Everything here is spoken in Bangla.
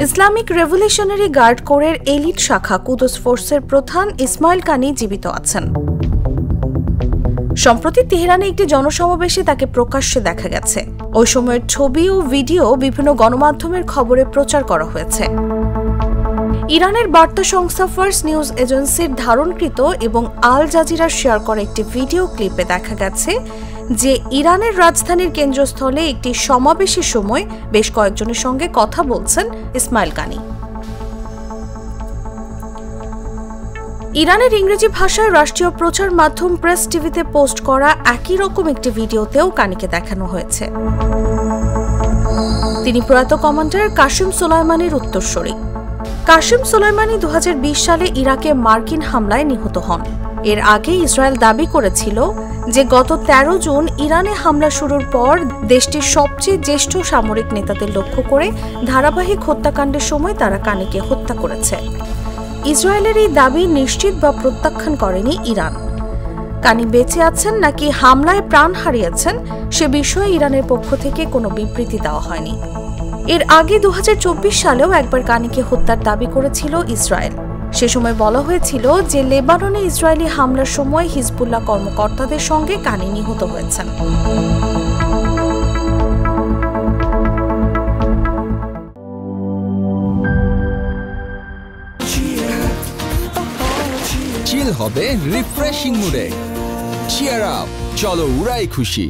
ইসলামিক রেভলিউশনারি গার্ড কোরের এলিট শাখা কুদস ফোর্সের প্রধান ইসমাইল কানি জীবিত আছেন। সম্প্রতি তেহরানে একটি জনসমাবেশে তাকে প্রকাশ্যে দেখা গেছে। ওই সময়ের ছবি ও ভিডিও বিভিন্ন গণমাধ্যমের খবরে প্রচার করা হয়েছে। ইরানের বার্তা সংস্থা ফার্স্ট নিউজ এজেন্সির ধারণকৃত এবং আল জাজিরার শেয়ার করা একটি ভিডিও ক্লিপে দেখা গেছে যে ইরানের রাজধানীর কেন্দ্রস্থলে একটি সমাবেশের সময় বেশ কয়েকজনের সঙ্গে কথা বলছেন ইসমাইল কানি। ইরানের ইংরেজি ভাষায় রাষ্ট্রীয় প্রচার মাধ্যম প্রেস টিভিতে পোস্ট করা একই রকম একটি ভিডিওতেও কানিকে দেখানো হয়েছে। তিনি প্রয়াত কমান্ডার কাসেম সোলাইমানির উত্তরসূরি। কাসেম সোলাইমানি 2020 সালে ইরাকে মার্কিন হামলায় নিহত হন। এর আগে ইসরায়েল দাবি করেছিল যে গত 13 জুন ইরানে হামলা শুরুর পর দেশটির সবচেয়ে জ্যেষ্ঠ সামরিক নেতাদের লক্ষ্য করে ধারাবাহিক হত্যাকাণ্ডের সময় তারা কানিকে হত্যা করেছে। ইসরায়েলের এই দাবি নিশ্চিত বা প্রত্যাখ্যান করেনি ইরান। কানি বেঁচে আছেন নাকি হামলায় প্রাণ হারিয়েছেন সে বিষয়ে ইরানের পক্ষ থেকে কোনো বিবৃতি দেওয়া হয়নি। এর আগে 2024 সালেও একবার কানিকে হত্যার দাবি করেছিল ইসরায়েল। সে সময় বলা হয়েছিল যে লেবাননে ইসরায়েলি হামলার সময় হিজবুল্লাহ কর্মকর্তাদের সঙ্গে কানি নিহত হয়েছেন। চিল হবে রিফ্রেশিং মুডে। চিয়ার আপ, চলো উড়াই খুশি।